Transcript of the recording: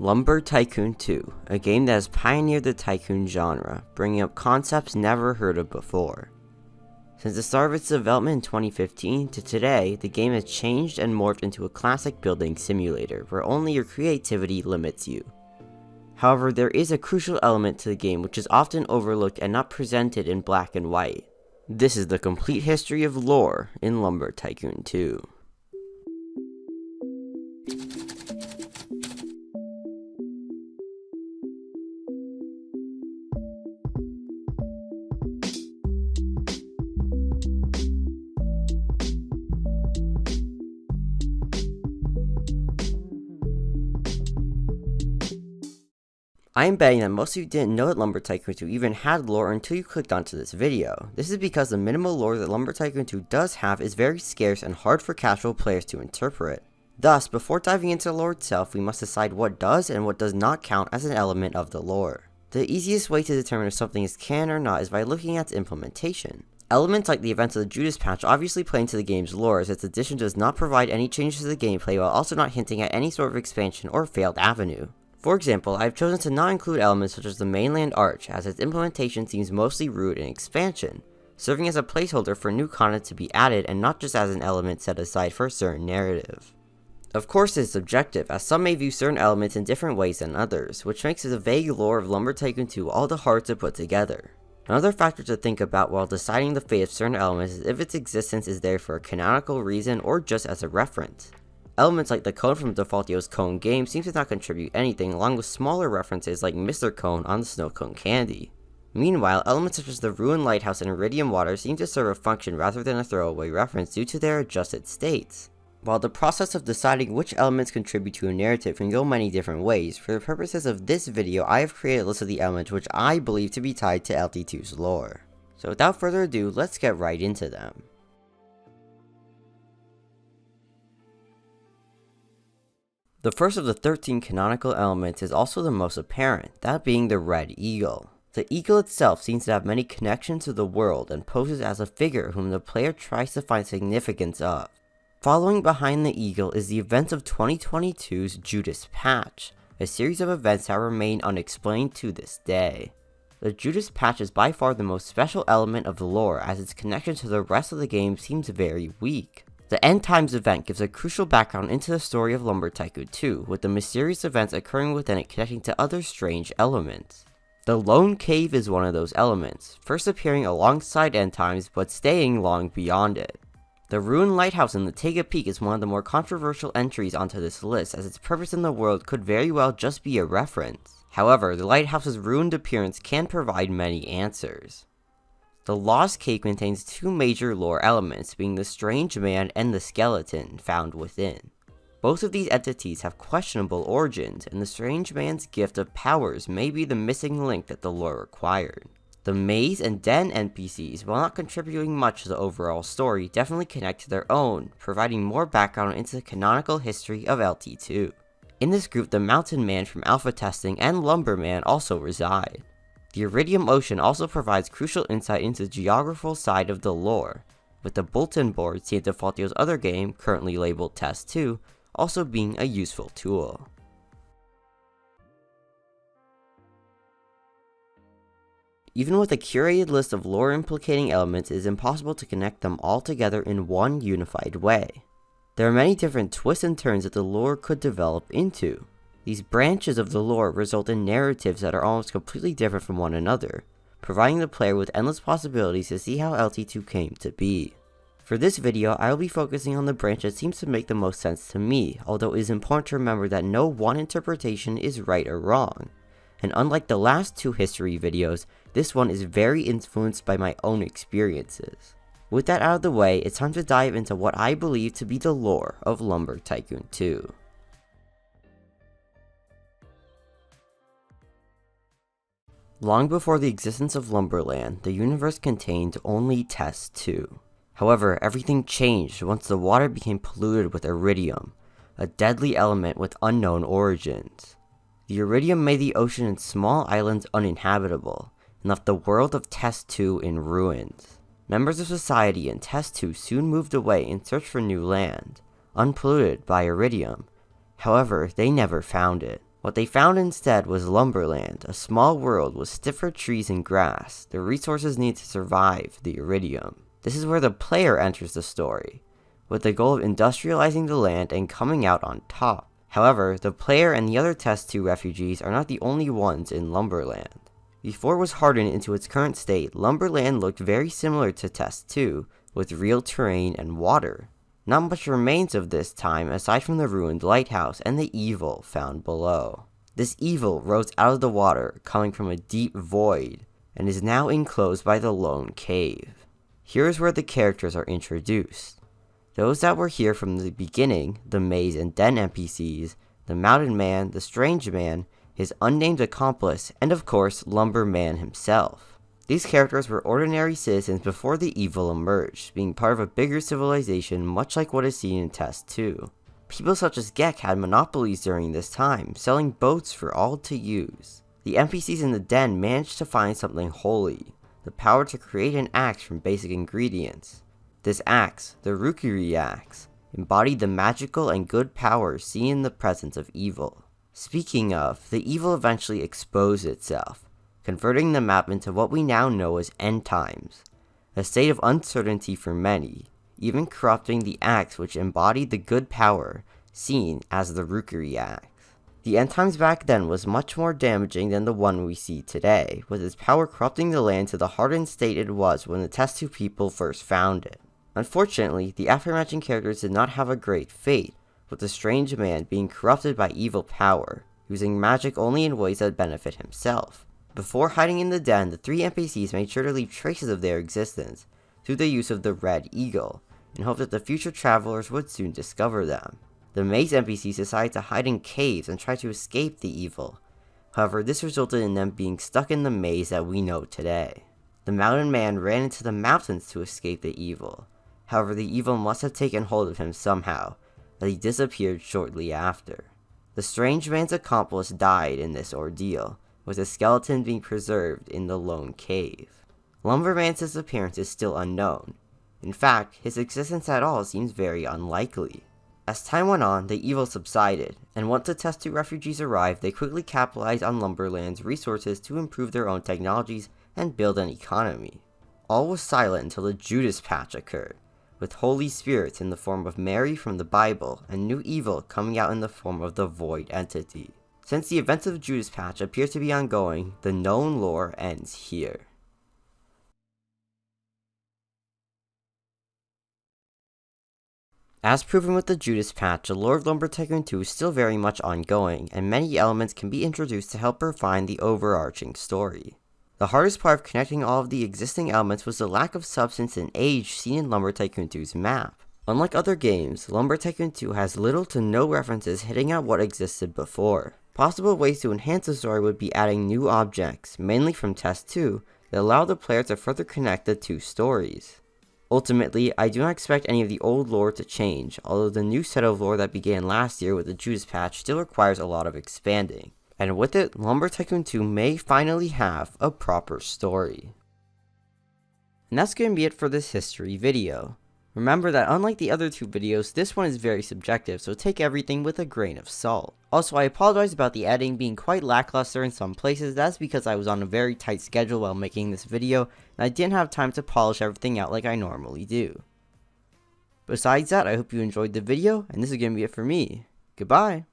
Lumber Tycoon 2, a game that has pioneered the tycoon genre, bringing up concepts never heard of before. Since the start of its development in 2015 to today, the game has changed and morphed into a classic building simulator where only your creativity limits you. However, there is a crucial element to the game which is often overlooked and not presented in black and white. This is the complete history of lore in Lumber Tycoon 2. I am betting that most of you didn't know that Lumber Tycoon 2 even had lore until you clicked onto this video. This is because the minimal lore that Lumber Tycoon 2 does have is very scarce and hard for casual players to interpret. Thus, before diving into the lore itself, we must decide what does and what does not count as an element of the lore. The easiest way to determine if something is canon or not is by looking at its implementation. Elements like the events of the Judas patch obviously play into the game's lore, as its addition does not provide any changes to the gameplay while also not hinting at any sort of expansion or failed avenue. For example, I have chosen to not include elements such as the mainland arch, as its implementation seems mostly rooted in expansion, serving as a placeholder for new content to be added and not just as an element set aside for a certain narrative. Of course, it is subjective, as some may view certain elements in different ways than others, which makes the vague lore of Lumber Tycoon 2 all the harder to put together. Another factor to think about while deciding the fate of certain elements is if its existence is there for a canonical reason or just as a reference. Elements like the cone from Defaultio's Cone game seem to not contribute anything, along with smaller references like Mr. Cone on the Snow Cone candy. Meanwhile, elements such as the ruined lighthouse and iridium water seem to serve a function rather than a throwaway reference due to their adjusted states. While the process of deciding which elements contribute to a narrative can go many different ways, for the purposes of this video I have created a list of the elements which I believe to be tied to LT2's lore. So without further ado, let's get right into them. The first of the 13 canonical elements is also the most apparent, that being the red eagle. The eagle itself seems to have many connections to the world and poses as a figure whom the player tries to find significance of. Following behind the eagle is the events of 2022's Judas patch, a series of events that remain unexplained to this day. The Judas patch is by far the most special element of the lore, as its connection to the rest of the game seems very weak. The End Times event gives a crucial background into the story of Lumber Tycoon 2, with the mysterious events occurring within it connecting to other strange elements. The Lone Cave is one of those elements, first appearing alongside End Times but staying long beyond it. The ruined lighthouse in the Tega Peak is one of the more controversial entries onto this list, as its purpose in the world could very well just be a reference. However, the lighthouse's ruined appearance can provide many answers. The Lost Cave contains two major lore elements, being the Strange Man and the Skeleton found within. Both of these entities have questionable origins, and the Strange Man's gift of powers may be the missing link that the lore required. The Maze and Den NPCs, while not contributing much to the overall story, definitely connect to their own, providing more background into the canonical history of LT2. In this group, the Mountain Man from alpha testing and Lumber Man also reside. The Iridium Ocean also provides crucial insight into the geographical side of the lore, with the Bulletin Board seen in Defaultio's other game, currently labeled Test 2, also being a useful tool. Even with a curated list of lore implicating elements, it is impossible to connect them all together in one unified way. There are many different twists and turns that the lore could develop into. These branches of the lore result in narratives that are almost completely different from one another, providing the player with endless possibilities to see how LT2 came to be. For this video, I will be focusing on the branch that seems to make the most sense to me, although it is important to remember that no one interpretation is right or wrong. And unlike the last two history videos, this one is very influenced by my own experiences. With that out of the way, it's time to dive into what I believe to be the lore of Lumber Tycoon 2. Long before the existence of Lumberland, the universe contained only Test 2. However, everything changed once the water became polluted with iridium, a deadly element with unknown origins. The iridium made the ocean and small islands uninhabitable, and left the world of Test 2 in ruins. Members of society in Test 2 soon moved away in search for new land, unpolluted by iridium. However, they never found it. What they found instead was Lumberland, a small world with stiffer trees and grass, the resources needed to survive the Iridium. This is where the player enters the story, with the goal of industrializing the land and coming out on top. However, the player and the other Test 2 refugees are not the only ones in Lumberland. Before it was hardened into its current state, Lumberland looked very similar to Test 2, with real terrain and water. Not much remains of this time aside from the ruined lighthouse and the evil found below. This evil rose out of the water, coming from a deep void, and is now enclosed by the lone cave. Here is where the characters are introduced. Those that were here from the beginning, the maze and den NPCs, the mountain man, the strange man, his unnamed accomplice, and of course, Lumber Man himself. These characters were ordinary citizens before the evil emerged, being part of a bigger civilization much like what is seen in Test 2. People such as Gek had monopolies during this time, selling boats for all to use. The NPCs in the den managed to find something holy, the power to create an axe from basic ingredients. This axe, the Rukiri axe, embodied the magical and good powers seen in the presence of evil. Speaking of, the evil eventually exposed itself, converting the map into what we now know as End Times, a state of uncertainty for many, even corrupting the axe which embodied the good power seen as the Rukiri axe. The End Times back then was much more damaging than the one we see today, with its power corrupting the land to the hardened state it was when the Test 2 people first found it. Unfortunately, the aforementioned characters did not have a great fate, with the strange man being corrupted by evil power, using magic only in ways that benefit himself. Before hiding in the den, the 3 NPCs made sure to leave traces of their existence through the use of the Red Eagle, in hope that the future travelers would soon discover them. The maze NPCs decided to hide in caves and try to escape the evil. However, this resulted in them being stuck in the maze that we know today. The mountain man ran into the mountains to escape the evil. However, the evil must have taken hold of him somehow, as he disappeared shortly after. The strange man's accomplice died in this ordeal, with his skeleton being preserved in the lone cave. Lumberman's disappearance is still unknown. In fact, his existence at all seems very unlikely. As time went on, the evil subsided, and once the Test 2 refugees arrived, they quickly capitalized on Lumberland's resources to improve their own technologies and build an economy. All was silent until the Judas Patch occurred, with holy spirits in the form of Mary from the Bible and new evil coming out in the form of the Void entity. Since the events of Judas Patch appear to be ongoing, the known lore ends here. As proven with the Judas Patch, the lore of Lumber Tycoon 2 is still very much ongoing, and many elements can be introduced to help refine the overarching story. The hardest part of connecting all of the existing elements was the lack of substance and age seen in Lumber Tycoon 2's map. Unlike other games, Lumber Tycoon 2 has little to no references hitting at what existed before. Possible ways to enhance the story would be adding new objects, mainly from Test 2, that allow the player to further connect the two stories. Ultimately, I do not expect any of the old lore to change, although the new set of lore that began last year with the Judas Patch still requires a lot of expanding. And with it, Lumber Tycoon 2 may finally have a proper story. And that's going to be it for this history video. Remember that unlike the other 2 videos, this one is very subjective, so take everything with a grain of salt. Also, I apologize about the editing being quite lackluster in some places. That's because I was on a very tight schedule while making this video, and I didn't have time to polish everything out like I normally do. Besides that, I hope you enjoyed the video, and this is going to be it for me. Goodbye!